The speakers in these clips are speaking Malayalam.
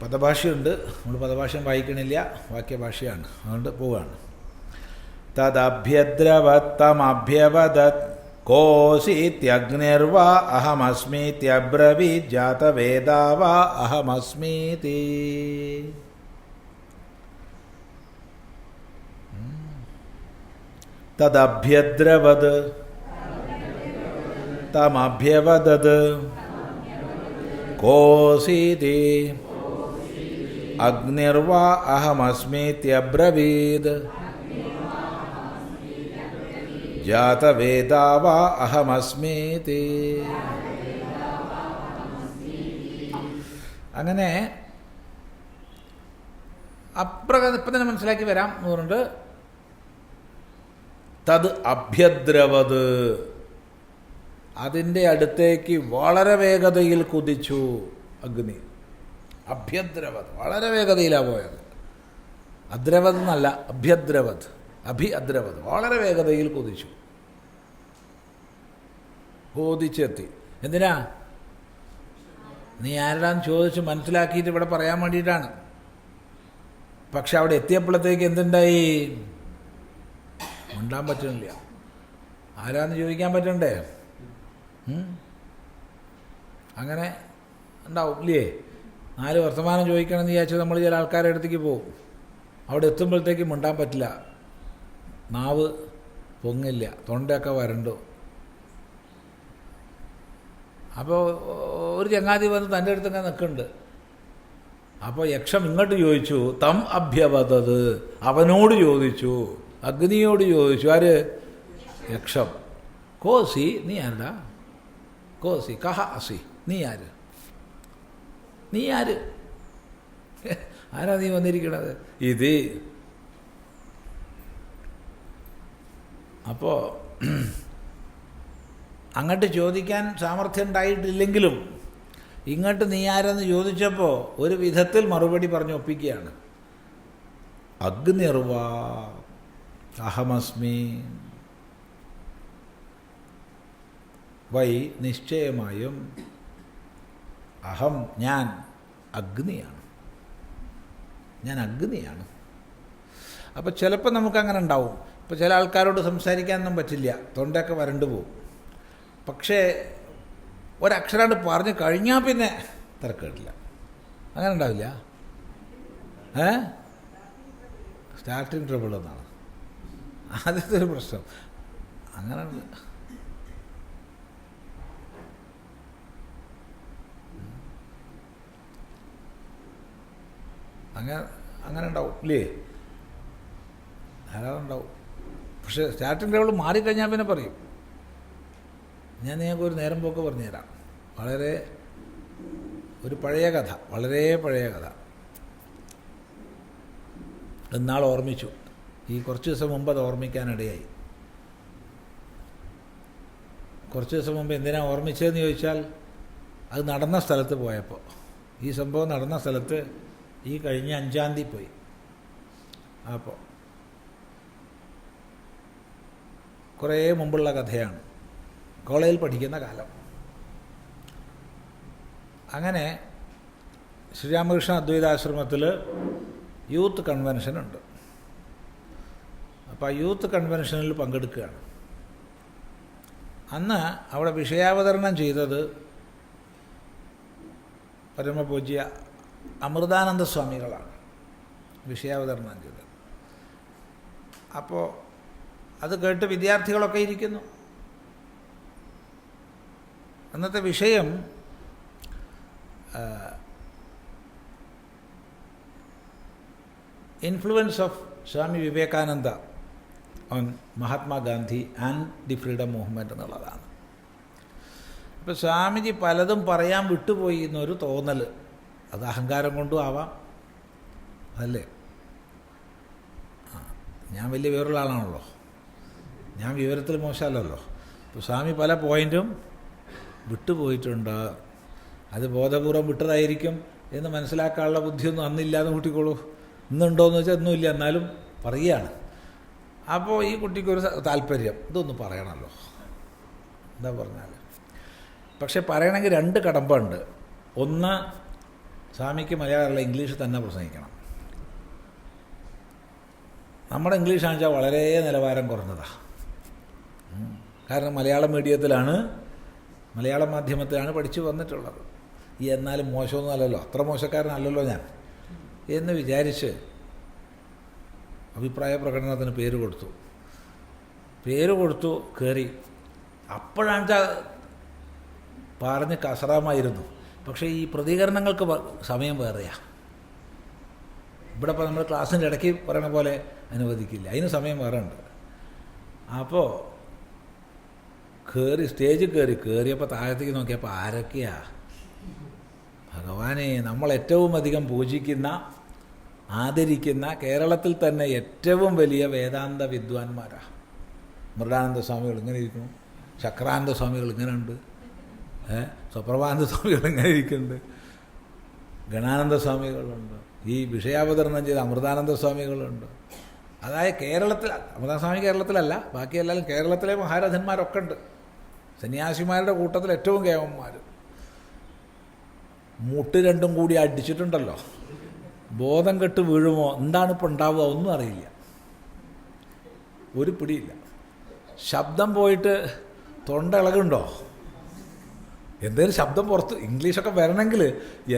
പദഭാഷയുണ്ട്. നമ്മൾ പദഭാഷ്യം വായിക്കണില്ല, വാക്യഭാഷയാണ്. അതുകൊണ്ട് പോവുകയാണ്. തദഭ്യദ്രവത്തമഭ്യവദത് കോസീത്യഗ്നിർവാ അഹമസ്മീത്യബ്രവീത് ജാതവേദാ വാ അഹമസ്മീതി. തദഭ്യദ്രവത് തമഭ്യവദത് കോസീതി അഗ്നിർവാ അഹമസ്മീത്യബ്രവീത് ജാതവേദാ വാ അഹമസ്മീതി. അങ്ങനെ ഇപ്പം തന്നെ മനസ്സിലാക്കി വരാം എന്ന് പറഞ്ഞിട്ട് തത് അഭ്യദ്രവത്, അതിൻ്റെ അടുത്തേക്ക് വളരെ വേഗതയിൽ കുതിച്ചു അഗ്നി. അഭ്യദ്രവത്, വളരെ വേഗതയിലാണ് പോയത്. അദ്രവത് എന്നല്ല, അഭ്യദ്രവത്, അദ്രവത്, വളരെ വേഗതയിൽ കുതിച്ചു, കുതിച്ചെത്തി. എന്തിനാ? നീ ആരാന്ന് ചോദിച്ച് മനസ്സിലാക്കിയിട്ട് ഇവിടെ പറയാൻ വേണ്ടിയിട്ടാണ്. പക്ഷെ അവിടെ എത്തിയപ്പോഴത്തേക്ക് എന്തുണ്ടായി? ഉണ്ടാൻ പറ്റുന്നില്ല. ആരാന്ന് ചോദിക്കാൻ പറ്റണ്ടേ? അങ്ങനെ ഉണ്ടാവും ഇല്ലേ? 4 വർത്തമാനം ചോദിക്കണമെന്ന് വിചാരിച്ചാൽ നമ്മൾ ചില ആൾക്കാരുടെ അടുത്തേക്ക് പോകും. അവിടെ എത്തുമ്പോഴത്തേക്കും മിണ്ടാൻ പറ്റില്ല, നാവ് പൊങ്ങില്ല, തൊണ്ടയൊക്കെ വരണ്ടു. അപ്പോൾ ഒരു ചങ്ങാതി വന്ന് തൻ്റെ അടുത്തൊക്കെ നിൽക്കുന്നുണ്ട്. അപ്പോൾ യക്ഷം ഇങ്ങോട്ട് ചോദിച്ചു, തം അഭ്യവദത്, അവനോട് ചോദിച്ചു, അഗ്നിയോട് ചോദിച്ചു. ആര്? യക്ഷം. കോസി, നീ ആരടാ? കോസി കഹ അസി, നീ ആര്? നീ ആര്? ആരാ നീ വന്നിരിക്കണത്? ഇത്. അപ്പോൾ അങ്ങോട്ട് ചോദിക്കാൻ സാമർഥ്യം ഉണ്ടായിട്ടില്ലെങ്കിലും ഇങ്ങോട്ട് നീ ആരെന്ന് ചോദിച്ചപ്പോൾ ഒരു വിധത്തിൽ മറുപടി പറഞ്ഞു ഒപ്പിക്കുകയാണ്. അഗ്നിർവാ അഹമസ്മി, വൈ നിശ്ചയമായും, അഹം ഞാൻ അഗ്നിയാണ്, ഞാൻ അഗ്നിയാണ്. അപ്പോൾ ചിലപ്പോൾ നമുക്കങ്ങനെ ഉണ്ടാവും. ഇപ്പോൾ ചില ആൾക്കാരോട് സംസാരിക്കാനൊന്നും പറ്റില്ല, തൊണ്ടയൊക്കെ വരണ്ടു പോവും. പക്ഷേ ഒരക്ഷരാണ്ട് പറഞ്ഞു കഴിഞ്ഞാൽ പിന്നെ തിരക്കേടില്ല. അങ്ങനെ ഉണ്ടാവില്ല? സ്റ്റാർട്ടിങ് ട്രബിൾ എന്നാണ് ആദ്യത്തെ ഒരു പ്രശ്നം. അങ്ങനെ അങ്ങനെ ഉണ്ടാവും ഇല്ലേ? ധാരാളം ഉണ്ടാവും. പക്ഷേ സ്റ്റാർട്ടിങ് ട്രബിൾ മാറിക്കഴിഞ്ഞാൽ പിന്നെ പറയും. ഞാൻ നിങ്ങൾക്ക് ഒരു നേരം പോക്ക് പറഞ്ഞുതരാം. വളരെ ഒരു പഴയ കഥ, വളരെ പഴയ കഥ. എന്നാൾ ഓർമ്മിച്ചു. ഈ കുറച്ച് ദിവസം മുമ്പ് അത് ഓർമ്മിക്കാനിടയായി. കുറച്ച് ദിവസം മുമ്പ് എന്തിനാണ് ഓർമ്മിച്ചതെന്ന് ചോദിച്ചാൽ, അത് നടന്ന സ്ഥലത്ത് പോയപ്പോൾ, ഈ സംഭവം നടന്ന സ്ഥലത്ത് ഈ കഴിഞ്ഞ 5-ാം തീയതി പോയി. അപ്പോൾ കുറേ മുമ്പുള്ള കഥയാണ്, കോളേജിൽ പഠിക്കുന്ന കാലം. അങ്ങനെ ശ്രീരാമകൃഷ്ണ അദ്വൈതാശ്രമത്തിൽ യൂത്ത് കൺവെൻഷനുണ്ട്. അപ്പോൾ ആ യൂത്ത് കൺവെൻഷനിൽ പങ്കെടുക്കുകയാണ്. അന്ന് അവിടെ വിഷയാവതരണം ചെയ്തത് പരമപൂജ്യ അമൃതാനന്ദ സ്വാമികളാണ് വിഷയാവതരണം ചെയ്തത്. അപ്പോൾ അത് കേട്ട് വിദ്യാർത്ഥികളൊക്കെ ഇരിക്കുന്നു. അന്നത്തെ വിഷയം influence of Swami Vivekananda on Mahatma Gandhi and the freedom movement എന്നുള്ളതാണ്. ഇപ്പോൾ സ്വാമിജി പലതും പറയാൻ വിട്ടുപോയി എന്നൊരു തോന്നൽ, അത് അഹങ്കാരം കൊണ്ടും ആവാം, അല്ലേ? ഞാൻ വലിയ വിവരമുള്ള ആളാണല്ലോ, ഞാൻ വിവരത്തിൽ മോശമല്ലല്ലോ. ഇപ്പോൾ സ്വാമി പല പോയിൻറ്റും വിട്ടുപോയിട്ടുണ്ട്. അത് ബോധപൂർവം വിട്ടതായിരിക്കും എന്ന് മനസ്സിലാക്കാനുള്ള ബുദ്ധിയൊന്നും അന്നില്ലാതെ കൂട്ടിക്കോളൂ. ഇന്നുണ്ടോയെന്ന് വെച്ചാൽ ഒന്നുമില്ല, എന്നാലും പറയുകയാണ്. അപ്പോൾ ഈ കുട്ടിക്കൊരു താല്പര്യം, ഇതൊന്ന് പറയണമല്ലോ, എന്താ പറഞ്ഞാൽ. പക്ഷെ പറയണമെങ്കിൽ 2 കടമ്പുണ്ട്. ഒന്ന്, സ്വാമിക്ക് മലയാളമല്ല, ഇംഗ്ലീഷ് തന്നെ പ്രസംഗിക്കണം. നമ്മുടെ ഇംഗ്ലീഷ് ആണെന്ന് വെച്ചാൽ വളരെ നിലവാരം കുറഞ്ഞതാണ്. കാരണം മലയാളം മീഡിയത്തിലാണ്, മലയാള മാധ്യമത്തിലാണ് പഠിച്ചു വന്നിട്ടുള്ളത്. എന്നാലും മോശമൊന്നും അല്ലല്ലോ, അത്ര മോശക്കാരനല്ലല്ലോ ഞാൻ എന്ന് വിചാരിച്ച് അഭിപ്രായ പ്രകടനത്തിന് പേര് കൊടുത്തു കയറി. അപ്പോഴാണ് പറഞ്ഞ് കസറാമായിരുന്നു. പക്ഷേ ഈ പ്രതികരണങ്ങൾക്ക് സമയം വേറെയാണ്. ഇവിടെ ഇപ്പോൾ നമ്മൾ ക്ലാസ്സിൻ്റെ ഇടയ്ക്ക് പറയണ പോലെ അനുവദിക്കില്ല, അതിന് സമയം വേറെ ഉണ്ട്. അപ്പോൾ സ്റ്റേജിൽ കയറിയപ്പോൾ താഴത്തേക്ക് നോക്കിയപ്പോൾ ആരൊക്കെയാ ഭഗവാനെ, നമ്മൾ ഏറ്റവും അധികം പൂജിക്കുന്ന, ആദരിക്കുന്ന, കേരളത്തിൽ തന്നെ ഏറ്റവും വലിയ വേദാന്ത വിദ്വാൻമാരാണ്. മൃഡാനന്ദ സ്വാമികൾ ഇങ്ങനെ ഇരിക്കുന്നു, ചക്രാനന്ദ സ്വാമികൾ ഇങ്ങനെ ഉണ്ട്, സുപ്രഭാനന്ദ സ്വാമികൾ ഇങ്ങനെ ഇരിക്കുന്നുണ്ട്, ഗണാനന്ദ സ്വാമികളുണ്ട്, ഈ വിഷയാവതരണം ചെയ്ത അമൃതാനന്ദ സ്വാമികളുണ്ട്. അതായത് കേരളത്തിൽ, അമൃതാനന്ദ സ്വാമി കേരളത്തിലല്ല, ബാക്കി എല്ലാവരും കേരളത്തിലെ മഹാരഥന്മാരൊക്കെ ഉണ്ട്. സന്യാസിമാരുടെ കൂട്ടത്തിൽ ഏറ്റവും കേവന്മാർ. മുട്ട് രണ്ടും കൂടി അടിച്ചിട്ടുണ്ടല്ലോ, ബോധം കെട്ട് വീഴുമോ, എന്താണ് ഇപ്പോൾ ഉണ്ടാവുക ഒന്നും അറിയില്ല, ഒരു പിടിയില്ല. ശബ്ദം പോയിട്ട് തൊണ്ട ഇളകുണ്ടോ, എന്തെങ്കിലും ശബ്ദം പുറത്ത്, ഇംഗ്ലീഷൊക്കെ വരണമെങ്കിൽ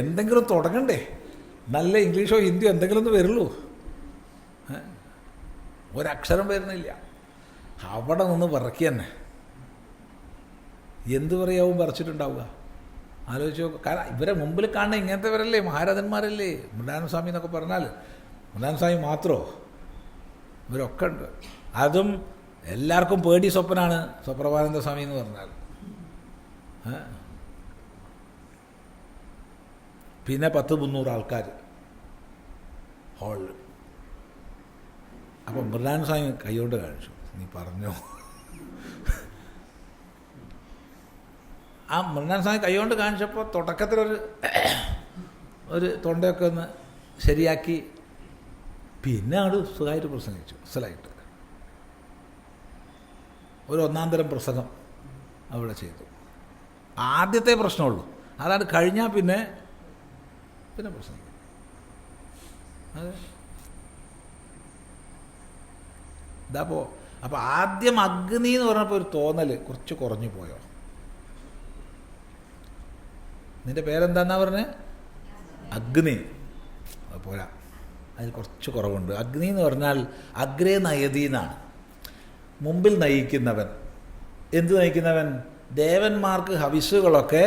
എന്തെങ്കിലും തുടങ്ങണ്ടേ, നല്ല ഇംഗ്ലീഷോ ഹിന്ദിയോ എന്തെങ്കിലും ഒന്ന് വരുള്ളൂ. ഒരക്ഷരം വരുന്നില്ല. അവിടെ നിന്ന് വിറക്കി തന്നെ എന്ത് പറയാവും വിറച്ചിട്ടുണ്ടാവുക, ആലോചിച്ച് നോക്കുക. കാരണം ഇവരെ മുമ്പിൽ കാണുന്ന ഇങ്ങനത്തെവരല്ലേ, മഹാരഥന്മാരല്ലേ. മൃഡാനന്ദ സ്വാമി എന്നൊക്കെ പറഞ്ഞാൽ മൃഡാനന്ദ സ്വാമി മാത്രമോ, ഇവരൊക്കെ ഉണ്ട്. അതും എല്ലാവർക്കും പേടി സ്വപ്നാണ് സുപ്രഭാനന്ദ സ്വാമി എന്ന് പറഞ്ഞാൽ. പിന്നെ 10-300 ആൾക്കാർ ഹാളിൽ. അപ്പം മൃഡാനന്ദ സ്വാമി കൈകൊണ്ട് കാണിച്ചു, നീ പറഞ്ഞോ. ആ മൃഡാനന്ദ സ്വാമി കൈകൊണ്ട് കാണിച്ചപ്പോൾ തുടക്കത്തിലൊരു തൊണ്ടയൊക്കെ ഒന്ന് ശരിയാക്കി, പിന്നെ അവിടെ സുഖമായിട്ട് പ്രസംഗിച്ചു. അസലായിട്ട് ഒരു ഒന്നാന്തരം പ്രസംഗം അവിടെ ചെയ്തു. ആദ്യത്തെ പ്രശ്നമുള്ളൂ, അതാണ്. കഴിഞ്ഞാൽ പിന്നെ പ്രസംഗിക്കും. അതെ, അപ്പോൾ ആദ്യം അഗ്നി എന്ന് പറഞ്ഞപ്പോൾ ഒരു തോന്നൽ കുറച്ച് കുറഞ്ഞു പോയോ. നിൻ്റെ പേരെന്താന്നാ പറഞ്ഞത്? അഗ്നി. അത് പോരാ, അതിൽ കുറച്ച് കുറവുണ്ട്. അഗ്നി എന്ന് പറഞ്ഞാൽ അഗ്രേ നയതി എന്നാണ്, മുമ്പിൽ നയിക്കുന്നവൻ. എന്ത് നയിക്കുന്നവൻ? ദേവന്മാർക്ക് ഹവിസുകളൊക്കെ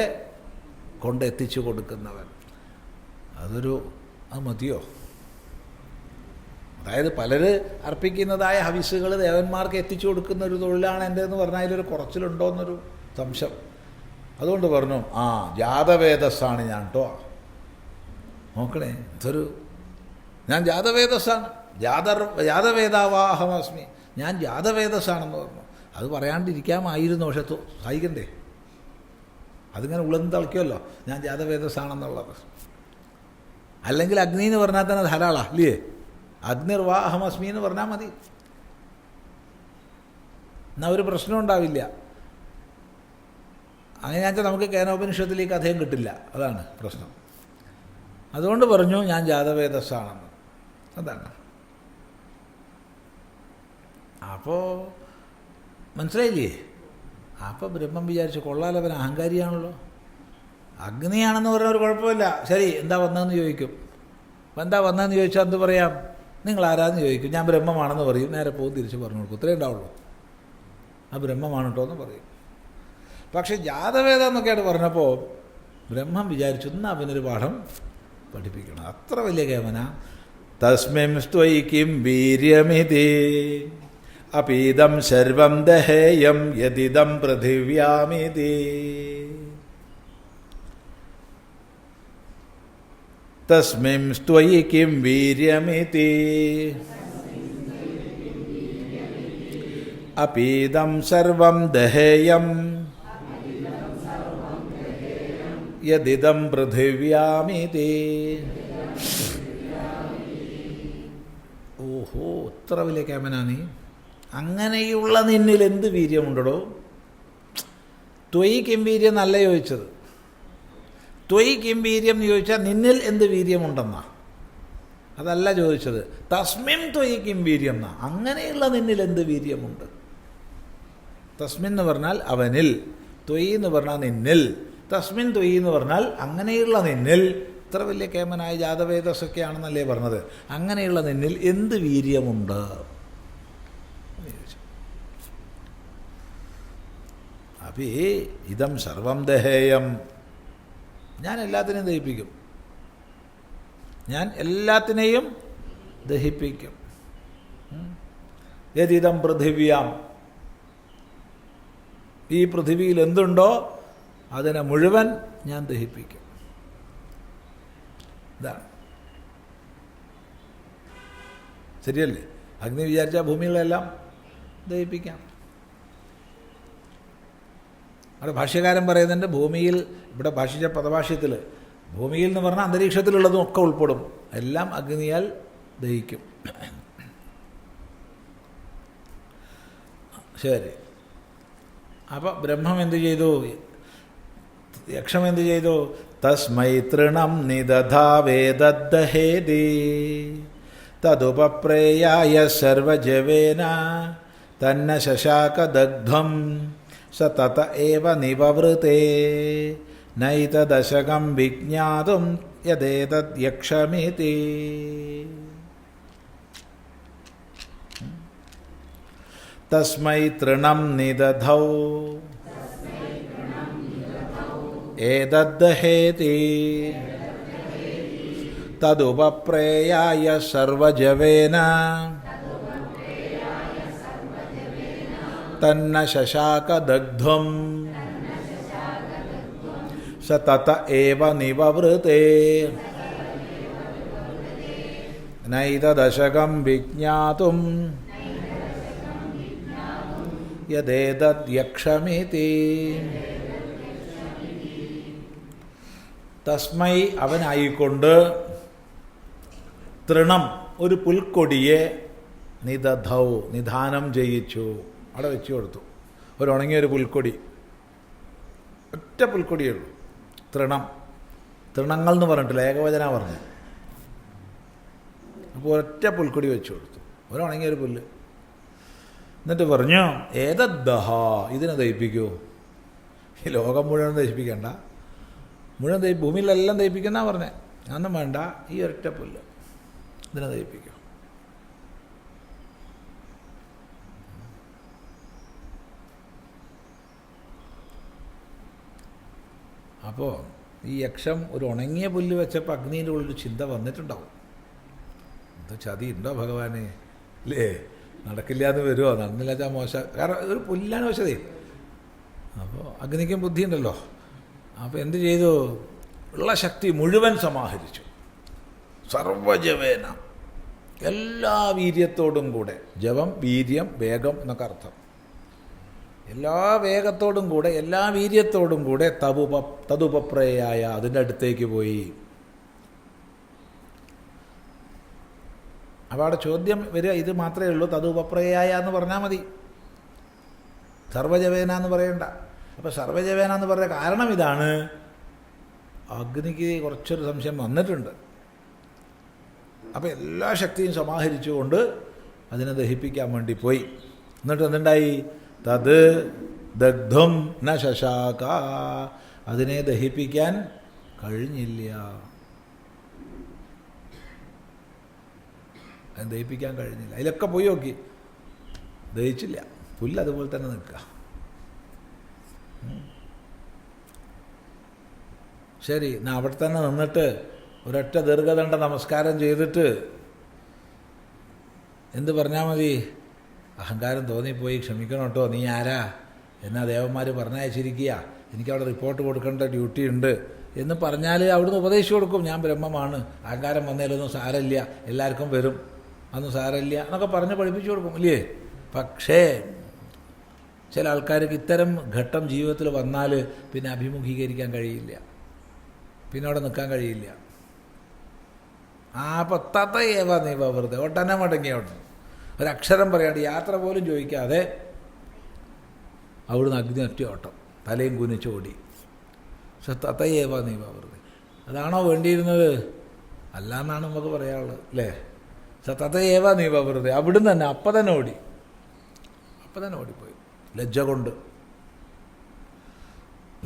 കൊണ്ടെത്തിച്ചു കൊടുക്കുന്നവൻ. അത് മതിയോ? അതായത് പലര് അർപ്പിക്കുന്നതായ ഹവിസുകൾ ദേവന്മാർക്ക് എത്തിച്ചു കൊടുക്കുന്ന ഒരു തൊഴിലാണ് എൻ്റെ എന്ന് പറഞ്ഞാൽ അതിലൊരു കുറച്ചിലുണ്ടോയെന്നൊരു സംശയം. അതുകൊണ്ട് പറഞ്ഞു, ജാതവേദസ്സാണ് ഞാൻ കേട്ടോ. നോക്കണേ, ഞാൻ ജാതവേദസ്സാണ്, ജാതവേദാവാഹമസ്മി, ഞാൻ ജാതവേദസ്സാണെന്ന് പറഞ്ഞു. അത് പറയാണ്ടിരിക്കാമായിരുന്നു, പക്ഷെ സഹിക്കണ്ടേ, അതിങ്ങനെ ഉളന്ന് തളിക്കുമല്ലോ ഞാൻ ജാതവേദസ്സാണെന്നുള്ളത്. അല്ലെങ്കിൽ അഗ്നി എന്ന് പറഞ്ഞാൽ തന്നെ ധാരാളാ അല്ലേ? അഗ്നിർവാ അഹമസ്മി എന്ന് പറഞ്ഞാൽ മതി, എന്നാൽ ഒരു പ്രശ്നം ഉണ്ടാവില്ല. അങ്ങനെ വെച്ചാൽ നമുക്ക് കേനോപനിഷത്തിൽ ഈ കഥയും കിട്ടില്ല, അതാണ് പ്രശ്നം. അതുകൊണ്ട് പറഞ്ഞു ഞാൻ ജാതവേദസ്സാണെന്ന്. അതാണ്. അപ്പോൾ മനസ്സിലായില്ലേ? അപ്പോൾ ബ്രഹ്മം വിചാരിച്ചു, കൊള്ളാലവൻ അഹങ്കാരിയാണല്ലോ, അഗ്നിയാണെന്ന് പറഞ്ഞാൽ ഒരു കുഴപ്പമില്ല. ശരി, എന്താ വന്നതെന്ന് ചോദിക്കും. അപ്പം എന്താ വന്നതെന്ന് ചോദിച്ചാൽ എന്ത് പറയാം? നിങ്ങൾ ആരാന്ന് ചോദിക്കും. ഞാൻ ബ്രഹ്മമാണെന്ന് പറയും. നേരെ പോകും, തിരിച്ച് പറഞ്ഞു കൊടുക്കും. ഇത്രയേ ഉണ്ടാവുള്ളൂ. ആ ബ്രഹ്മമാണ് കേട്ടോ എന്ന് പറയും. പക്ഷേ ജാതവേദം എന്നൊക്കെയാണ് പറഞ്ഞപ്പോൾ ബ്രഹ്മം വിചാരിച്ചു, എന്നാൽ അവനൊരു പാഠം പഠിപ്പിക്കണം. അത്ര വലിയ കേമന. തസ്മിം സ്ത്വയി കിം വീര്യമിതി അപീദം സർവം ദഹേയം യദിദം പൃഥിവ്യാമിതി. തസ്മിം സ്ത്വയി കിം വീര്യമിതി അപീദം സർവം ദഹേയം യദിദം പൃഥിവ്യാമിതി. ഓഹോ, ഇത്ര വലിയ ക്യാമനാ നീ. അങ്ങനെയുള്ള നിന്നിൽ എന്ത് വീര്യമുണ്ടോ? ത്വയി കിം വീര്യം നല്ല ചോദിച്ചത്. ത്വയി കിം വീര്യം എന്ന് ചോദിച്ചാൽ നിന്നിൽ എന്ത് വീര്യമുണ്ടെന്നാ, അതല്ല ചോദിച്ചത്. തസ്മിൻ ത്വയി കിം വീര്യം എന്നാ, അങ്ങനെയുള്ള നിന്നിൽ എന്ത് വീര്യമുണ്ട്. തസ്മിൻ എന്ന് പറഞ്ഞാൽ അവനിൽ, ത്വയി എന്ന് പറഞ്ഞാൽ നിന്നിൽ, തസ്മിൻ ത്വയി എന്ന് പറഞ്ഞാൽ അങ്ങനെയുള്ള നിന്നിൽ. ഇത്ര വലിയ കേമനായ ജാതവേദസൊക്കെയാണെന്നല്ലേ പറഞ്ഞത്. അങ്ങനെയുള്ള നിന്നിൽ എന്ത് വീര്യമുണ്ട്. അപ്പി ഇതം സർവം ദഹേയം, ഞാൻ എല്ലാത്തിനെയും ദഹിപ്പിക്കും, ഞാൻ എല്ലാത്തിനെയും ദഹിപ്പിക്കും. യദിദം പൃഥിവ്യാം, ഈ പൃഥിവിയിൽ എന്തുണ്ടോ അതിനെ മുഴുവൻ ഞാൻ ദഹിപ്പിക്കും. ഇതാണ് ശരിയല്ലേ? അഗ്നി വിചാരിച്ചാൽ ഭൂമികളെല്ലാം ദഹിപ്പിക്കാം. അവിടെ ഭാഷ്യകാരൻ പറയുന്നുണ്ട് ഭൂമിയിൽ, ഇവിടെ ഭാഷിച്ച പദഭാഷ്യത്തിൽ ഭൂമിയിൽ എന്ന് പറഞ്ഞാൽ അന്തരീക്ഷത്തിലുള്ളതും ഒക്കെ ഉൾപ്പെടും, എല്ലാം അഗ്നിയാൽ ദഹിക്കും. ശരി, അപ്പോൾ ബ്രഹ്മം എന്ത് ചെയ്തു? യക്ഷം എന്ത് ചെയ്തു? തസ്മൈ തൃണം നിദധാവേദദ്ദഹേതി തദുപപ്രേയായ സർവജവേന തന്ന ശശാകദഗ്ധ്വം സ തത ഏവ നിവവൃതേ നൈതദശകം വിജ്ഞാതും യദേതദ് യക്ഷമിതി. തസ്മൈ തൃണം നിദധൗ ഏതദ്ദഹേതി തദുപപ്രേയായ സർവജവേന തന്ന ശശാകദഗ്ധ്വം സ തത ഏവ നിവവൃതേ നൈതദശകം വിജ്ഞാതും യദേതദ് യക്ഷമിതി. തസ്മൈ അവനായിക്കൊണ്ട് തൃണം ഒരു പുൽക്കൊടിയെ നിദധൗ നിധാനം ചെയ്യിച്ചു, അവിടെ വെച്ചു കൊടുത്തു. ഒരു ഉണങ്ങിയൊരു പുൽക്കൊടി, ഒറ്റ പുൽക്കൊടിയേ ഉള്ളൂ. തൃണം, തൃണങ്ങൾ എന്ന് പറഞ്ഞിട്ടില്ല, ഏകവചന പറഞ്ഞു. അപ്പോൾ ഒറ്റ പുൽക്കൊടി വെച്ചു കൊടുത്തു, ഒരു ഉണങ്ങിയൊരു പുല്ല്. എന്നിട്ട് പറഞ്ഞു ഏതദ്ദഹ, ഇതിനെ ദഹിപ്പിക്കൂ. ഈ ലോകം മുഴുവൻ ദഹിപ്പിക്കണ്ട, മുഴുവൻ ഭൂമിയിലെല്ലാം ദഹിപ്പിക്കുന്ന പറഞ്ഞേ, അതൊന്നും വേണ്ട, ഈ ഒരൊറ്റ പുല്ല് ഇതിനെ ദഹിപ്പിക്കൂ. അപ്പോൾ ഈ യക്ഷം ഒരു ഉണങ്ങിയ പുല്ല് വെച്ചപ്പോൾ അഗ്നിയുടെ ഉള്ളിൽ ചിന്ത വന്നിട്ടുണ്ടാവും, എന്താ ചതി ഉണ്ടോ ഭഗവാനെ, അല്ലേ? നടക്കില്ല എന്ന് വരുമോ? നടന്നില്ല വെച്ചാൽ മോശം, കാരണം ഒരു പുല്ലാണ് വെച്ചതേ. അപ്പോൾ അഗ്നിക്കും ബുദ്ധിയുണ്ടല്ലോ. അപ്പോൾ എന്ത് ചെയ്തു? ഉള്ള ശക്തി മുഴുവൻ സമാഹരിച്ചു. സർവജവേന, എല്ലാ വീര്യത്തോടും കൂടെ. ജവം വീര്യം വേഗം എന്നൊക്കെ അർത്ഥം. എല്ലാ വേഗത്തോടും കൂടെ, എല്ലാ വീര്യത്തോടും കൂടെ തതുപപ്രയായ അതിൻ്റെ അടുത്തേക്ക് പോയി. അപ്പോൾ അവിടെ ചോദ്യം വരിക, ഇത് മാത്രമേ ഉള്ളൂ, തതുപപ്രയായ എന്ന് പറഞ്ഞാൽ മതി, സർവജവേന എന്ന് പറയണ്ട. അപ്പോൾ സർവജവേന എന്ന് പറയുന്ന കാരണം ഇതാണ്, അഗ്നിക്ക് കുറച്ചൊരു സംശയം വന്നിട്ടുണ്ട്. അപ്പോൾ എല്ലാ ശക്തിയും സമാഹരിച്ചുകൊണ്ട് അതിനെ ദഹിപ്പിക്കാൻ വേണ്ടി പോയി. എന്നിട്ട് എന്തുണ്ടായി? തത് ദഗ്ധം ന ശശാക, അതിനെ ദഹിപ്പിക്കാൻ കഴിഞ്ഞില്ല. അത് ദഹിപ്പിക്കാൻ കഴിഞ്ഞില്ല. അതിലൊക്കെ പോയി നോക്കി, ദഹിച്ചില്ല. പുല്ല് അതുപോലെ തന്നെ നിൽക്കുക. ശരി, എന്നാൽ അവിടെ തന്നെ നിന്നിട്ട് ഒരൊറ്റ ദീർഘദണ്ഡ നമസ്കാരം ചെയ്തിട്ട് എന്ത് പറഞ്ഞാൽ മതി? അഹങ്കാരം തോന്നിപ്പോയി, ക്ഷമിക്കണം കേട്ടോ, നീ ആരാ, എന്നാ ദേവന്മാർ പറഞ്ഞയച്ചിരിക്കുക, എനിക്കവിടെ റിപ്പോർട്ട് കൊടുക്കേണ്ട ഡ്യൂട്ടി ഉണ്ട് എന്ന് പറഞ്ഞാൽ അവിടുന്ന് ഉപദേശിച്ചു കൊടുക്കും. ഞാൻ ബ്രഹ്മമാണ്, അഹങ്കാരം വന്നതിലൊന്നും സാരമില്ല, എല്ലാവർക്കും വരും, അതൊന്നും സാരമില്ല എന്നൊക്കെ പറഞ്ഞ് പഠിപ്പിച്ചു കൊടുക്കും, ഇല്ലേ? പക്ഷേ ചില ആൾക്കാർക്ക് ഇത്തരം ഘട്ടം ജീവിതത്തിൽ വന്നാൽ പിന്നെ അഭിമുഖീകരിക്കാൻ കഴിയില്ല, പിന്നെ അവിടെ നിൽക്കാൻ കഴിയില്ല. അപ്പോൾ തതയേവ നീവ വെറുതെ ഒട്ടനെ മടങ്ങിയോണ്ട് ഒരക്ഷരം പറയാണ്ട്, യാത്ര പോലും ചോദിക്കാതെ അവിടുന്ന് അഗ്നി ഒറ്റ ഓട്ടം, തലയും കുനിച്ചോടി. തതയേവ നീവ വെറുതെ. അതാണോ വേണ്ടിയിരുന്നത്? അല്ല എന്നാണ് നമുക്ക് പറയാനുള്ളത്, അല്ലേ? തതയേവ നിവവൃതേ, അവിടുന്ന് തന്നെ അപ്പം തന്നെ ഓടിപ്പോയി ലജ്ജ കൊണ്ട്.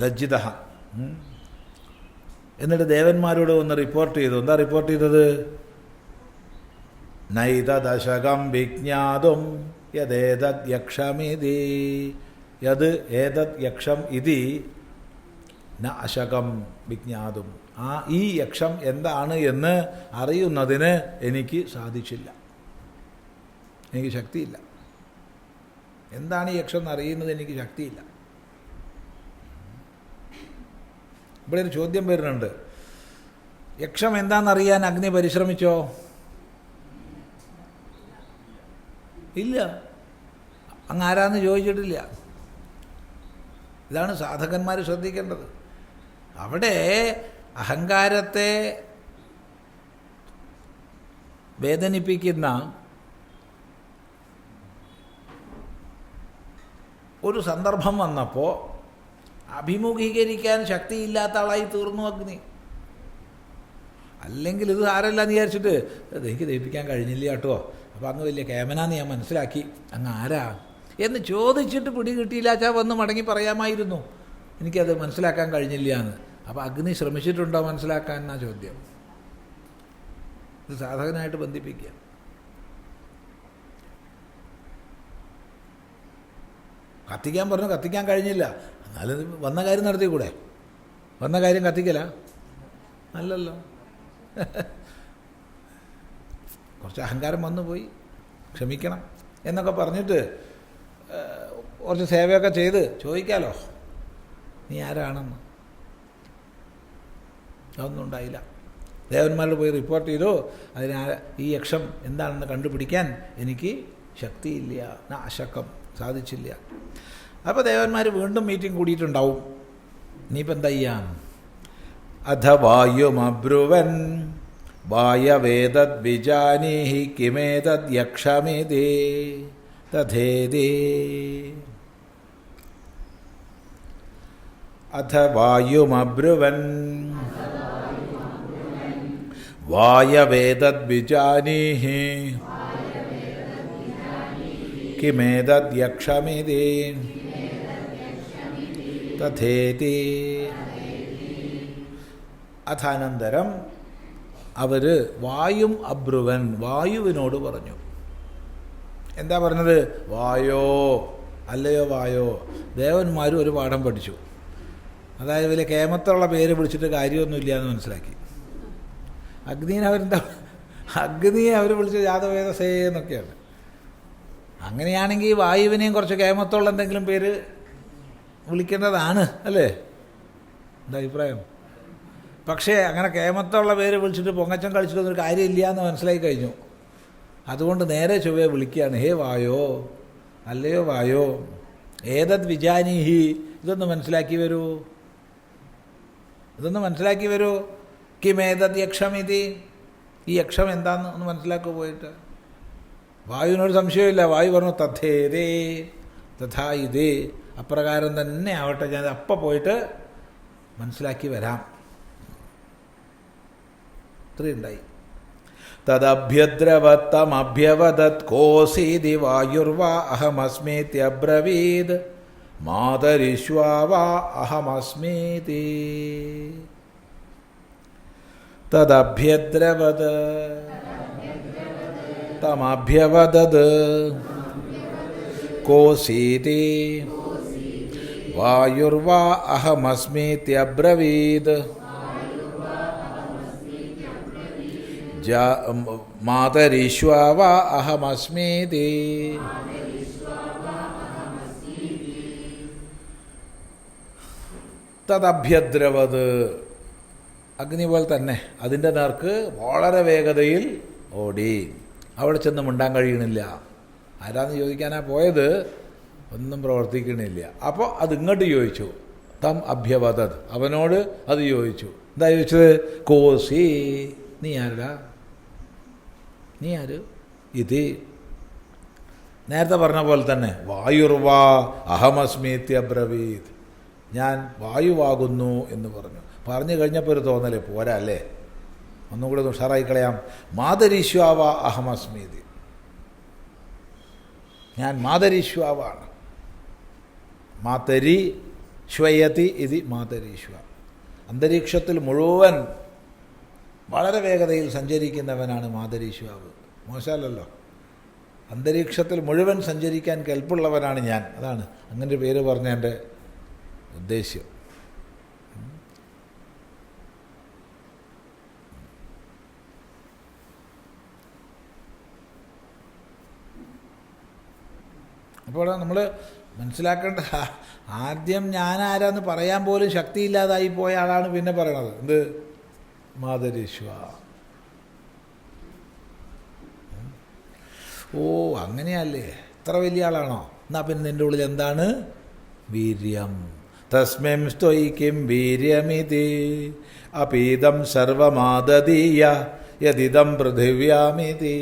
ലജ്ജിത. എന്നിട്ട് ദേവന്മാരോട് ഒന്ന് റിപ്പോർട്ട് ചെയ്തു. എന്താ റിപ്പോർട്ട് ചെയ്തത്? നൈതദശകം വിജ്ഞാതും യദേതദ് യക്ഷമിതി യത് ഏതദ് യക്ഷം ഇതി ന അശകം വിജ്ഞാതും. ഈ യക്ഷം എന്താണ് എന്ന് അറിയുന്നതിന് എനിക്ക് സാധിച്ചില്ല, എനിക്ക് ശക്തിയില്ല. എന്താണ് ഈ യക്ഷം എന്ന് അറിയുന്നത് എനിക്ക് ശക്തിയില്ല. ഇവിടെ ഒരു ചോദ്യം വരുന്നുണ്ട്. യക്ഷം എന്താണെന്നറിയാൻ അഗ്നി പരിശ്രമിച്ചോ? ഇല്ല. അങ്ങ് ആരാന്ന് ചോദിച്ചിട്ടില്ല. ഇതാണ് സാധകന്മാർ ശ്രദ്ധിക്കേണ്ടത്. അവിടെ അഹങ്കാരത്തെ വേദനിപ്പിക്കുന്ന ഒരു സന്ദർഭം വന്നപ്പോൾ അഭിമുഖീകരിക്കാൻ ശക്തിയില്ലാത്ത ആളായി തീർന്നു അഗ്നി. അല്ലെങ്കിൽ ഇത് ആരെല്ലാന്ന് വിചാരിച്ചിട്ട് എനിക്ക് ദഹിപ്പിക്കാൻ കഴിഞ്ഞില്ല കേട്ടോ, അപ്പോൾ അങ്ങ് വലിയ കേമനാന്ന് ഞാൻ മനസ്സിലാക്കി, അങ്ങ് ആരാ എന്ന് ചോദിച്ചിട്ട് പിടി കിട്ടിയില്ലാച്ചാൽ വന്ന് മടങ്ങി പറയാമായിരുന്നു എനിക്കത് മനസ്സിലാക്കാൻ കഴിഞ്ഞില്ല എന്ന്. അപ്പോൾ അഗ്നി ശ്രമിച്ചിട്ടുണ്ടോ മനസ്സിലാക്കാൻ എന്നാ ചോദ്യം. ഇത് സാധകനായിട്ട് ബന്ധിപ്പിക്കുക. കത്തിക്കാൻ പറഞ്ഞു, കത്തിക്കാൻ കഴിഞ്ഞില്ല, എന്നാലും വന്ന കാര്യം നടത്തിക്കൂടെ? വന്ന കാര്യം കത്തിക്കല അല്ലല്ലോ. കുറച്ച് അഹങ്കാരം വന്നു പോയി, ക്ഷമിക്കണം എന്നൊക്കെ പറഞ്ഞിട്ട് കുറച്ച് സേവയൊക്കെ ചെയ്ത് ചോദിക്കാമല്ലോ നീ ആരാണെന്ന്. അതൊന്നും ഉണ്ടായില്ല. ദേവന്മാരോട് പോയി റിപ്പോർട്ട് ചെയ്തു, ഈ യക്ഷം എന്താണെന്ന് കണ്ടുപിടിക്കാൻ എനിക്ക് ശക്തിയില്ല, അശക്കം, സാധിച്ചില്ല. അപ്പോൾ ദേവന്മാർ വീണ്ടും മീറ്റിംഗ് കൂടിയിട്ടുണ്ടാവും. ഇനിയിപ്പോൾ എന്താ ചെയ്യാം? അധ വായുമബ്രുവൻ വായവേദദ് വിജാനീഹി കിമേതദ് യക്ഷമിതി തഥേതി. അധ വായുമബ്രുവൻ വായവേദദ് വിജാനീഹി കിമേതദ് യക്ഷമിതി തഥേതി. അഥാനന്തരം അവർ വായും അബ്രുവൻ, വായുവിനോട് പറഞ്ഞു. എന്താ പറഞ്ഞത്? വായോ, അല്ലയോ വായോ. ദേവന്മാരും ഒരു പാഠം പഠിച്ചു. അതായത് വലിയ കേമത്തുള്ള പേര് വിളിച്ചിട്ട് കാര്യമൊന്നുമില്ല എന്ന് മനസ്സിലാക്കി. അഗ്നിയെ അവർ വിളിച്ച് ജാതവേദസേ എന്നൊക്കെയാണ്. അങ്ങനെയാണെങ്കിൽ വായുവിനെയും കുറച്ച് കേമത്തുള്ള എന്തെങ്കിലും പേര് വിളിക്കേണ്ടതാണ്, അല്ലേ? എന്താ അഭിപ്രായം? പക്ഷേ അങ്ങനെ കേമത്തുള്ള പേര് വിളിച്ചിട്ട് പൊങ്ങച്ചം കളിച്ചിട്ടൊന്നും കാര്യമില്ല എന്ന് മനസ്സിലായി കഴിഞ്ഞു. അതുകൊണ്ട് നേരെ ചൊവ്വേ വിളിക്കുകയാണ്. ഹേ വായോ, അല്ലയോ വായോ, ഏതദ് വിജാനീഹി. ഇതൊന്ന് മനസ്സിലാക്കി വരൂ, ഇതൊന്ന് മനസ്സിലാക്കി വരൂ. കിമേതദ് യക്ഷമിതി, ഈ യക്ഷം എന്താന്ന് ഒന്ന് മനസ്സിലാക്കുക പോയിട്ട്. വായുവിനൊരു സംശയമില്ല. വായു പറഞ്ഞു തഥേതേ തഥാ ഇതേ, അപ്രകാരം തന്നെ ആവട്ടെ, ഞാൻ അപ്പം പോയിട്ട് മനസ്സിലാക്കി വരാം. ഇത്രയുണ്ടായി. തദഭ്യദ്രവത്തമഭ്യവദത് കോസീതി വായുർവാ അഹമസ്മീത്യബ്രവീദ് മാതരിശ്വാവാ അഹമസ്മീതി. തദഭ്യദ്രവത് തമഭ്യവദത് കോസീതി വായുർവാ അഹമസ്മീത്യബ്രവീദ് മാതരിശ്വാവാ അഹമസ്മീതി. തദഭ്യദ്രവത്, അഗ്നി പോലെ തന്നെ അതിൻ്റെ നേർക്ക് വളരെ വേഗതയിൽ ഓടി. അവിടെ ചെന്ന് മിണ്ടാൻ കഴിയണില്ല. ആരാന്ന് ചോദിക്കാനാ പോയത്, ഒന്നും പ്രവർത്തിക്കണില്ല. അപ്പോൾ അത് ഇങ്ങോട്ട് ചോദിച്ചു. തം അഭ്യവദത്, അവനോട് അത് ചോദിച്ചു. എന്താ ചോദിച്ചത്? കോസി, നീ ആരടാ, നീ ആര്? ഇത് നേരത്തെ പറഞ്ഞ പോലെ തന്നെ വായുർവാ അഹമസ്മീത്യബ്രവീത്, ഞാൻ വായുവാകുന്നു എന്ന് പറഞ്ഞു. പറഞ്ഞു കഴിഞ്ഞപ്പോൾ ഒരു തോന്നൽ പോരാ അല്ലേ, ഒന്നുകൂടെ ഒന്ന് ഉഷാറായി കളയാം. മാതരീശ്വാവ അഹമസ്മീതി, ഞാൻ മാതരീശ്വാവാണ്. മാതരി ശ്വയതി ഇതി മാതരീശ്വ. അന്തരീക്ഷത്തിൽ മുഴുവൻ വളരെ വേഗതയിൽ സഞ്ചരിക്കുന്നവനാണ് മാതരീശ്വാവ്. മോശമല്ലല്ലോ, അന്തരീക്ഷത്തിൽ മുഴുവൻ സഞ്ചരിക്കാൻ കെൽപ്പുള്ളവനാണ് ഞാൻ. അതാണ് അങ്ങനെ ഒരു പേര് പറഞ്ഞ എൻ്റെ ഉദ്ദേശ്യം. അപ്പോൾ നമ്മൾ മനസ്സിലാക്കേണ്ട, ആദ്യം ഞാനാരാന്ന് പറയാൻ പോലും ശക്തിയില്ലാതായി പോയ ആളാണ് പിന്നെ പറയണത് എന്ത്, മാതരീശ്വ. ഓ അങ്ങനെയല്ലേ, ഇത്ര വലിയ ആളാണോ? എന്നാൽ പിന്നെ നിൻ്റെ ഉള്ളിൽ എന്താണ്? വീര്യം. തസ്മിം സ്ത്വയിക്കും വീര്യമിതി അപീതം സർവമാദദീയ യദിദം പൃഥിവ്യാമിതി.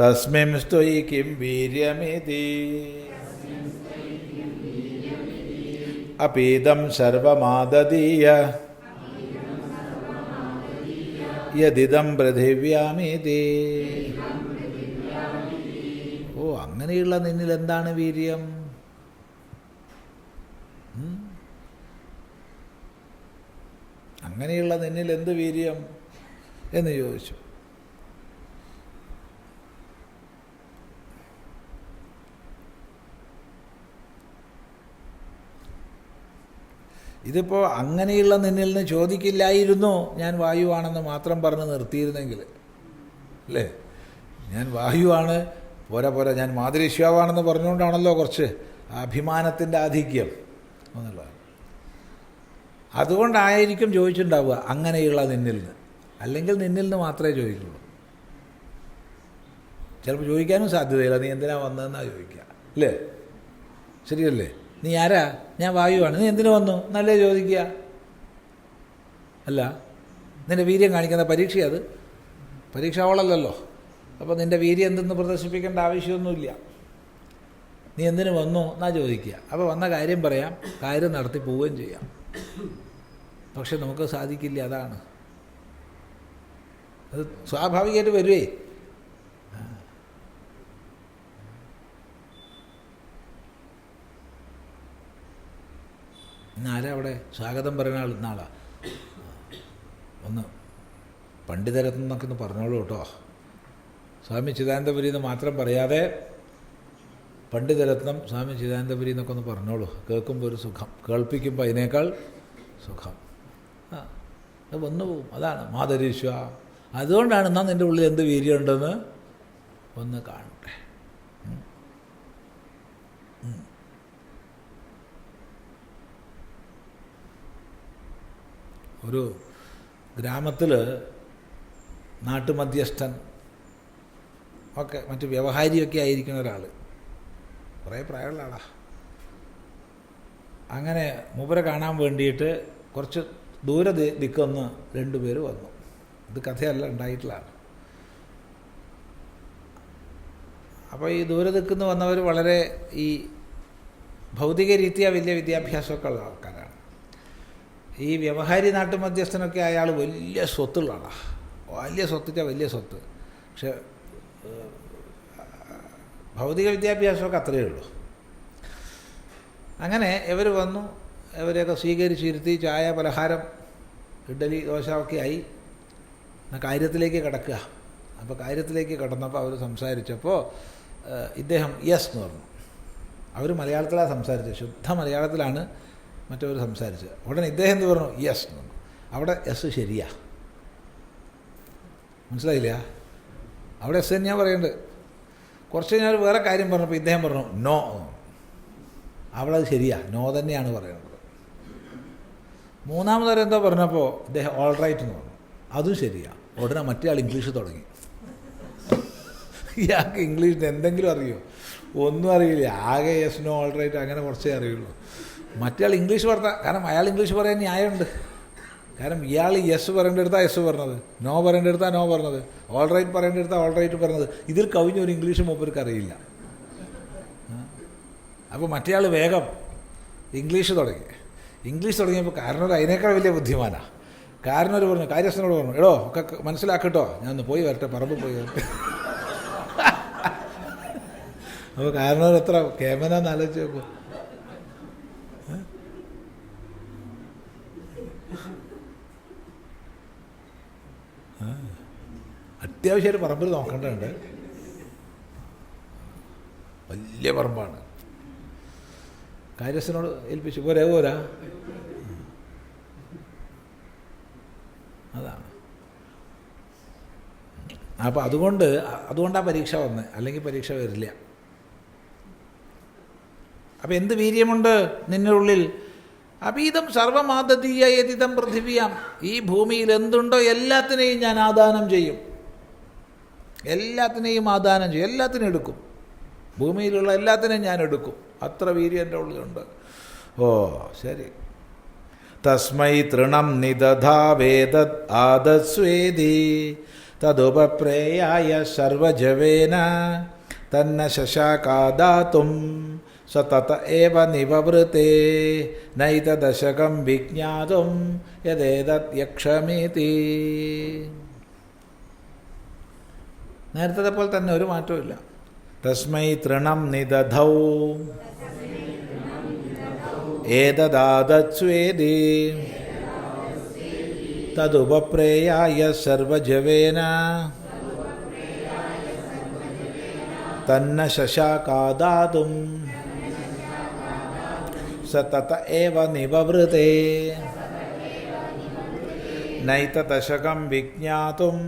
തസ്മിം സ്ത്വയിക്കും വീര്യമിതി അപീതം സർവമാദദീയ യദിദം പൃഥിവ്യാമിതി. ഓ അങ്ങനെയുള്ള നിന്നിൽ എന്താണ് വീര്യം? അങ്ങനെയുള്ള നിന്നിൽ എന്ത് വീര്യം എന്ന് ചോദിച്ചു. ഇതിപ്പോൾ അങ്ങനെയുള്ള നിന്നിൽ നിന്ന് ചോദിക്കില്ലായിരുന്നു ഞാൻ വായുവാണെന്ന് മാത്രം പറഞ്ഞ് നിർത്തിയിരുന്നെങ്കിൽ അല്ലേ. ഞാൻ വായുവാണ് പോരാ പോരാ, ഞാൻ മാതരീശ്വാവാണെന്ന് പറഞ്ഞുകൊണ്ടാണല്ലോ കുറച്ച് അഭിമാനത്തിൻ്റെ ആധിക്യം എന്നുള്ളത്. അതുകൊണ്ടായിരിക്കും ചോദിച്ചിട്ടുണ്ടാവുക അങ്ങനെയുള്ള നിന്നിൽ നിന്ന്. അല്ലെങ്കിൽ നിന്നിൽ നിന്ന് മാത്രമേ ചോദിക്കുള്ളൂ. ചിലപ്പോൾ ചോദിക്കാനും സാധ്യതയില്ല, നീ എന്തിനാ വന്നതെന്നാണ് ചോദിക്കുക അല്ലേ. ശരിയല്ലേ? നീ ആരാ? ഞാൻ വായുവാണ്. നീ എന്തിനു വന്നു എന്നല്ലേ ചോദിക്കുക. അല്ല, നിൻ്റെ വീര്യം കാണിക്കുന്ന പരീക്ഷ, അത് പരീക്ഷ അവളല്ലല്ലോ. അപ്പോൾ നിൻ്റെ വീര്യം എന്തെന്ന് പ്രദർശിപ്പിക്കേണ്ട ആവശ്യമൊന്നുമില്ല. നീ എന്തിനു വന്നു എന്നാ ചോദിക്കുക. അപ്പോൾ വന്ന കാര്യം പറയാം, കാര്യം നടത്തി പോവുകയും ചെയ്യാം. പക്ഷെ നമുക്ക് സാധിക്കില്ല. അതാണ് അത് സ്വാഭാവികമായിട്ട് വരുവേ. ഇന്നാരാ അവിടെ സ്വാഗതം പറയുന്ന ആൾ? ഇന്നാളാ ഒന്ന് പണ്ഡിതരത്നം എന്നൊക്കെ ഒന്ന് പറഞ്ഞോളൂ കേട്ടോ. സ്വാമി ചിദാനന്ദപുരി എന്ന് മാത്രം പറയാതെ പണ്ഡിതരത്നം സ്വാമി ചിദാനന്ദപുരി എന്നൊക്കെ ഒന്ന് പറഞ്ഞോളൂ. കേൾക്കുമ്പോൾ ഒരു സുഖം, കേൾപ്പിക്കുമ്പോൾ അതിനേക്കാൾ സുഖം. അത് വന്നു പോവും. അതാണ് മാതരീശ്വ. അതുകൊണ്ടാണ് എന്നാൽ നിൻ്റെ ഉള്ളിൽ എന്ത് വീര്യമുണ്ടെന്ന് ഒന്ന് കാണട്ടെ. ഒരു ഗ്രാമത്തിൽ നാട്ടുമധ്യസ്ഥൻ ഒക്കെ മറ്റ് വ്യവഹാരിയൊക്കെ ആയിരിക്കുന്ന ഒരാൾ, കുറേ പ്രായമുള്ള ആളാണ്. അങ്ങനെ മൂപ്പരെ കാണാൻ വേണ്ടിയിട്ട് കുറച്ച് ദൂരെ ദിക്കൊന്ന് രണ്ടുപേർ വന്നു. ഇത് കഥയല്ല, ഉണ്ടായിട്ടുള്ളതാണ്. അപ്പോൾ ഈ ദൂരെ ദിക്കുന്ന് വന്നവർ വളരെ ഈ ഭൗതിക രീതിയാ വലിയ വിദ്യാഭ്യാസമൊക്കെ ഉള്ള ആൾക്കാരാണ്. ഈ വ്യവഹാരി നാട്ടുമധ്യസ്ഥനൊക്കെ അയാൾ വലിയ സ്വത്തുള്ള ആളാണ്. വലിയ സ്വത്തിച്ചാൽ വലിയ സ്വത്ത്. പക്ഷെ ഭൗതിക വിദ്യാഭ്യാസമൊക്കെ അത്രയേ ഉള്ളൂ. അങ്ങനെ ഇവർ വന്നു, ഇവരെയൊക്കെ സ്വീകരിച്ചിരുത്തി ചായ, പലഹാരം, ഇഡ്ഡലി, ദോശ ഒക്കെ ആയി. എന്നാൽ കാര്യത്തിലേക്ക് കിടക്കുക. അപ്പോൾ കാര്യത്തിലേക്ക് കിടന്നപ്പോൾ അവർ സംസാരിച്ചപ്പോൾ ഇദ്ദേഹം യെസ് എന്ന് പറഞ്ഞു. അവർ മലയാളത്തിലാണ് സംസാരിച്ചത്, ശുദ്ധ മലയാളത്തിലാണ് മറ്റവർ സംസാരിച്ചത്. ഉടനെ ഇദ്ദേഹം എന്ത് പറഞ്ഞു? യെസ് എന്ന് പറഞ്ഞു. അവിടെ എസ് ശരിയാ, മനസ്സിലായില്ല? അവിടെ എസ് തന്നെയാണ് പറയേണ്ടത്. കുറച്ച് കഴിഞ്ഞാൽ വേറെ കാര്യം പറഞ്ഞപ്പോൾ ഇദ്ദേഹം പറഞ്ഞു നോ. അവിടെ അത് ശരിയാ, നോ തന്നെയാണ് പറയുന്നത്. മൂന്നാമതൊരു എന്തോ പറഞ്ഞപ്പോൾ ഇദ്ദേഹം ഓൾ റൈറ്റ് എന്ന് പറഞ്ഞു. അതും ശരിയാ. ഉടനെ മറ്റേ ആൾ ഇംഗ്ലീഷ് തുടങ്ങി. ഇയാൾക്ക് ഇംഗ്ലീഷിന് എന്തെങ്കിലും അറിയോ? ഒന്നും അറിയില്ല. ആകെ യെസ്, നോ, ഓൾ റൈറ്റ് അങ്ങനെ കുറച്ചേ അറിയുള്ളൂ. മറ്റേ ആൾ ഇംഗ്ലീഷ് പറഞ്ഞാൽ, കാരണം അയാൾ ഇംഗ്ലീഷ് പറയാൻ ന്യായമുണ്ട്. കാരണം ഇയാൾ യെസ് പറയേണ്ടടുത്താണ് യെസ് പറഞ്ഞത്, നോ പറയേണ്ടടുത്താണ് നോ പറഞ്ഞത്, ഓൾ റൈറ്റ് പറയേണ്ടടുത്താണ് ഓൾ റൈറ്റ് പറഞ്ഞത്. ഇതിൽ കവിഞ്ഞൊരു ഇംഗ്ലീഷ് മൂപ്പർക്ക് അറിയില്ല. അപ്പോൾ മറ്റേ ആൾ വേഗം ഇംഗ്ലീഷ് തുടങ്ങി. ഇംഗ്ലീഷ് തുടങ്ങിയപ്പോൾ കാരണവർ അതിനേക്കാൾ വലിയ ബുദ്ധിമാനാണ്. കാരണവർ പറഞ്ഞു, കാര്യസ്ഥനോട് പറഞ്ഞു, എടോ ഒക്കെ മനസ്സിലാക്കട്ടോ, ഞാൻ ഒന്ന് പോയി വരട്ടെ, പറമ്പ് പോയി വരട്ടെ. അപ്പോൾ കാരണവർ എത്ര കേമനാന്ന് ആലോചിച്ച് നോക്കും. അത്യാവശ്യമായിട്ട് പറമ്പിൽ നോക്കേണ്ടതുണ്ട്. വലിയ പറമ്പാണ്. കാര്യസ്ഥനോട് ഏൽപ്പിച്ചു, പോരാ. അതാണ്. അപ്പോൾ അതുകൊണ്ടാണ് പരീക്ഷ വന്നത്, അല്ലെങ്കിൽ പരീക്ഷ വരില്ല. അപ്പം എന്ത് വീര്യമുണ്ട് നിന്നുള്ളിൽ? അപീതം സർവമാദതീയ യതിതം പൃഥിവിയാം. ഈ ഭൂമിയിൽ എന്തുണ്ടോ എല്ലാത്തിനെയും ഞാൻ ആദാനം ചെയ്യും, എല്ലാത്തിനെയും ആദാനം ചെയ്യും, എല്ലാത്തിനും എടുക്കും. ഭൂമിയിലുള്ള എല്ലാത്തിനെയും ഞാൻ എടുക്കും. അത്ര വീര്യം എൻ്റെ ഉള്ളിലുണ്ട്. ഓ ശരി. തസ്മൈ തൃണം നിദധാവേതദ് ആദസ്വേദി തദുപപ്രേയായ സർവജവേന തന്ന ശശാകാദാതും സതത ഏവ നിവവൃതേ നൈതദശകം വിജ്ഞാതും യദേതദ് യക്ഷമിതി. നേരത്തെ പോലെ തന്നെ ഒരു മാറ്റവും. തസ്മൈ തൃണം നിദധൗ ഏതദാദസ്വേദി തദുപപ്രേയായ സർവജവേന തന്ന ശശാകാദാതും സതത ഏവ നിവവൃതേ നൈതദശകം വിജ്ഞാതും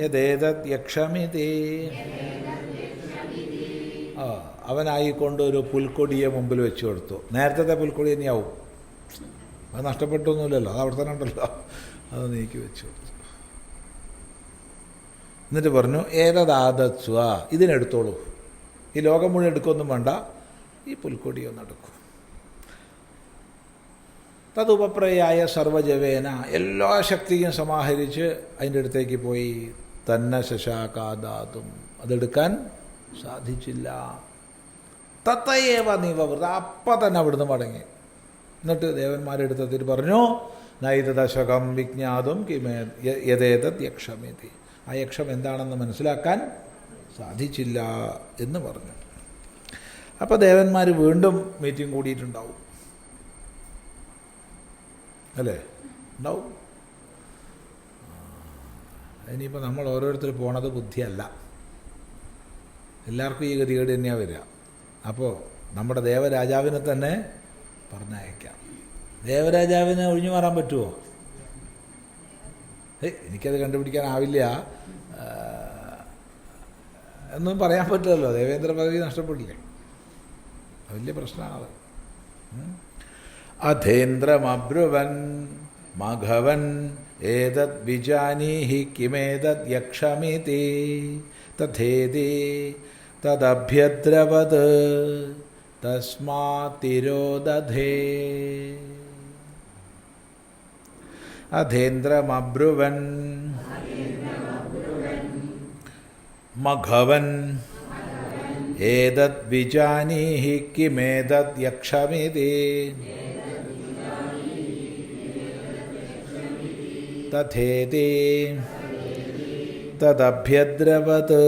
യദേതദ് യക്ഷമിതി. അവനായിക്കൊണ്ട് ഒരു പുൽക്കൊടിയെ മുമ്പിൽ വെച്ച് കൊടുത്തു. നേരത്തെ പുൽക്കൊടി തന്നെയാവും, അത് നഷ്ടപ്പെട്ടൊന്നുമില്ലല്ലോ, അത് അവിടെ തന്നെ ഉണ്ടല്ലോ. അത് നീക്കി വെച്ച് കൊടുത്തു. എന്നിട്ട് പറഞ്ഞു, ഏതദാദസ്വ, ഇതിനെടുത്തോളൂ. ഈ ലോകം മുഴുവൻ എടുക്കൊന്നും വേണ്ട, ഈ പുൽക്കൊടിയൊന്നെടുക്കും. തതുപപ്രയായ സർവജവേന, എല്ലാ ശക്തിയും സമാഹരിച്ച് അതിൻ്റെ അടുത്തേക്ക് പോയി. തന്ന ശശാകാദാതും, അതെടുക്കാൻ സാധിച്ചില്ല. തത്തയേവ നിവവൃത, അപ്പം തന്നെ അവിടുന്ന് മടങ്ങി. എന്നിട്ട് ദേവന്മാരെടുത്തിട്ട് പറഞ്ഞു, നൈതദശകം വിജ്ഞാതും കിമേ യഥേതദ് യക്ഷമിതി. ആ യക്ഷം എന്താണെന്ന് മനസ്സിലാക്കാൻ സാധിച്ചില്ല എന്ന് പറഞ്ഞു. അപ്പോൾ ദേവന്മാർ വീണ്ടും മീറ്റിംഗ് കൂടിയിട്ടുണ്ടാവും, അല്ലേ? ഉണ്ടാവും. ഇനിയിപ്പോൾ നമ്മൾ ഓരോരുത്തർ പോണത് ബുദ്ധിയല്ല, എല്ലാവർക്കും ഈ ഗതികേട് തന്നെയാണ് വരിക. അപ്പോൾ നമ്മുടെ ദേവരാജാവിനെ തന്നെ പറഞ്ഞയക്കാം. ദേവരാജാവിനെ ഒഴിഞ്ഞു മാറാൻ പറ്റുമോ? എനിക്കത് കണ്ടുപിടിക്കാനാവില്ല എന്നും പറയാൻ പറ്റില്ലല്ലോ. ദേവേന്ദ്ര പദവി നഷ്ടപ്പെടില്ലേ? വലിയ പ്രശ്നമാണത്. അധേന്ദ്രമബ്രുവൻ മഘവൻ ഏതദ് വിജാനീഹി കിമേതദ് യക്ഷമിതി തഥേതി തദഭ്യദ്രവത് തസ്മാതിരോദധേ. അധേന്ദ്രമബ്രുവൻ മഘവൻ ഏതദ് വിജാനീഹി കിമേതദ് യക്ഷമിതി തഥേതി തദഭ്യദ്രവത്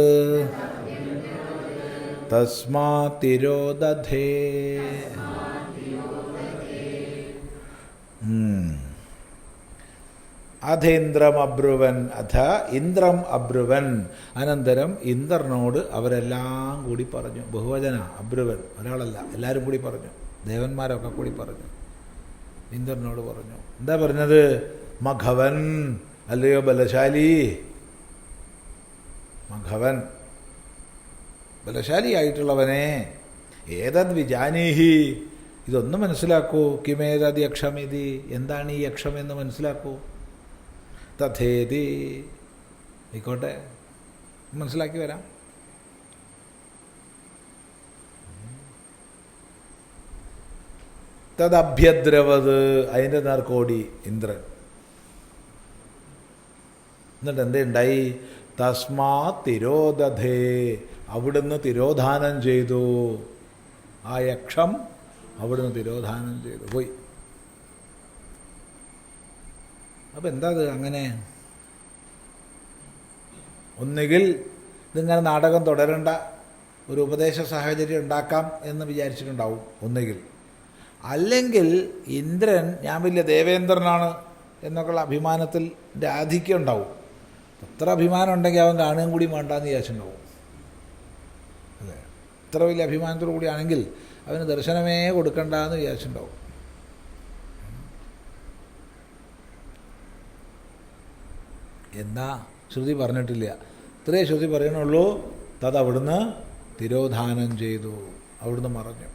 തസ്മാതിരോദധേ. അധേന്ദ്രം അബ്രുവൻ, അധ ഇന്ദ്രം അബ്രുവൻ. അനന്തരം ഇന്ദ്രനോട് അവരെല്ലാം കൂടി പറഞ്ഞു. ബഹുവചന, അബ്രുവൻ ഒരാളല്ല, എല്ലാവരും കൂടി പറഞ്ഞു. ദേവന്മാരൊക്കെ കൂടി പറഞ്ഞു. ഇന്ദ്രനോട് പറഞ്ഞു. എന്താ പറഞ്ഞത്? മഘവൻ, അല്ലയോ ബലശാലി, മഘവൻ ബലശാലിയായിട്ടുള്ളവനെ, ഏതദ് വിജാനീഹി, ഇതൊന്നും മനസ്സിലാക്കൂ. കിമേതദ് യക്ഷമിതി, എന്താണ് ഈ യക്ഷം എന്ന് മനസ്സിലാക്കൂ. തഥേതി, ആയിക്കോട്ടെ, മനസ്സിലാക്കി വരാം. തദഭ്യദ്രവത്, അതിൻ്റെ നേർക്കോടി ഇന്ദ്രൻ. എന്നിട്ട് എന്തുണ്ടായി? തസ്മാ തിരോദധേ, അവിടുന്ന് തിരോധാനം ചെയ്തു. ആ യക്ഷം അവിടുന്ന് തിരോധാനം ചെയ്തു പോയി. അപ്പം എന്താ അത് അങ്ങനെ? ഒന്നുകിൽ ഇതിങ്ങനെ നാടകം തുടരേണ്ട ഒരു ഉപദേശ സാഹചര്യം ഉണ്ടാക്കാം എന്ന് വിചാരിച്ചിട്ടുണ്ടാവും ഒന്നുകിൽ, അല്ലെങ്കിൽ ഇന്ദ്രൻ ഞാൻ വലിയ ദേവേന്ദ്രനാണ് എന്നൊക്കെയുള്ള അഭിമാനത്തിൻ്റെ ആധിക്യം ഉണ്ടാവും. അത്ര അഭിമാനം ഉണ്ടെങ്കിൽ അവൻ കാണുകയും കൂടി വേണ്ടാന്ന് വിചാരിച്ചിട്ടുണ്ടാവും. അതെ, ഇത്ര വലിയ അഭിമാനത്തോടു കൂടിയാണെങ്കിൽ അവന് ദർശനമേ കൊടുക്കണ്ടെന്ന് വിചാരിച്ചിട്ടുണ്ടാവും. എന്നാ ശ്രുതി പറഞ്ഞിട്ടില്ല. ഇത്രേ ശ്രുതി പറയണുള്ളൂ, തത് അവിടുന്ന് തിരോധാനം ചെയ്തു, അവിടുന്ന് മറഞ്ഞു.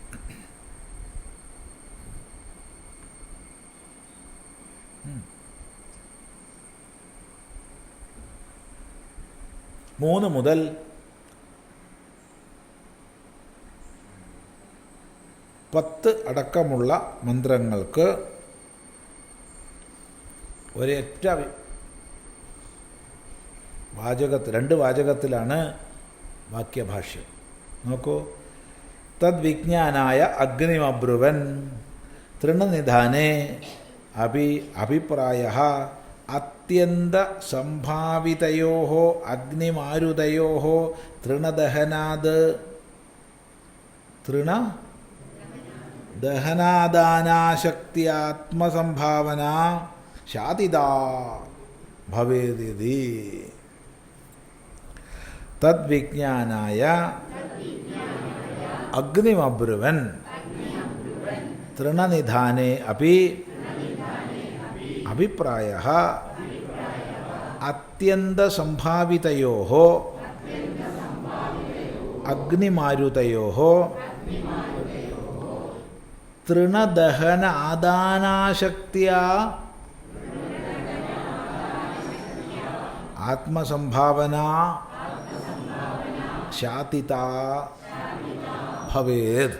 മൂന്ന് മുതൽ 10 അടക്കമുള്ള മന്ത്രങ്ങൾക്ക് ഒരൊറ്റ വാചകത്തിൽ, 2 വാചകത്തിലാണ് വാക്യഭാഷ്യം. നോക്കൂ, തദ്വിജ്ഞാനായ അഗ്നിമബ്രുവൻ തൃണനിധാനേ അഭിപ്രായ അത്യന്ത സംഭാവിതയോ അഗ്നിമാരുതയോ തൃണദഹനാദ് ദഹനാദാനാശക്തിയാത്മസംഭാവന ശാതിദാ ഭവേദിതി. തദ്വിജ്ഞാനായ അഗ്നിമബ്രുവൻ തൃണനിധാനേ അപി അഭിപ്രായ അത്യന്തസംഭാവിതയോ അഗ്നിമാരുതയോ തൃണദഹന ആദാനാശക്തിയാ ആത്മസംഭാവന ശാതിതാ ഭവേത്.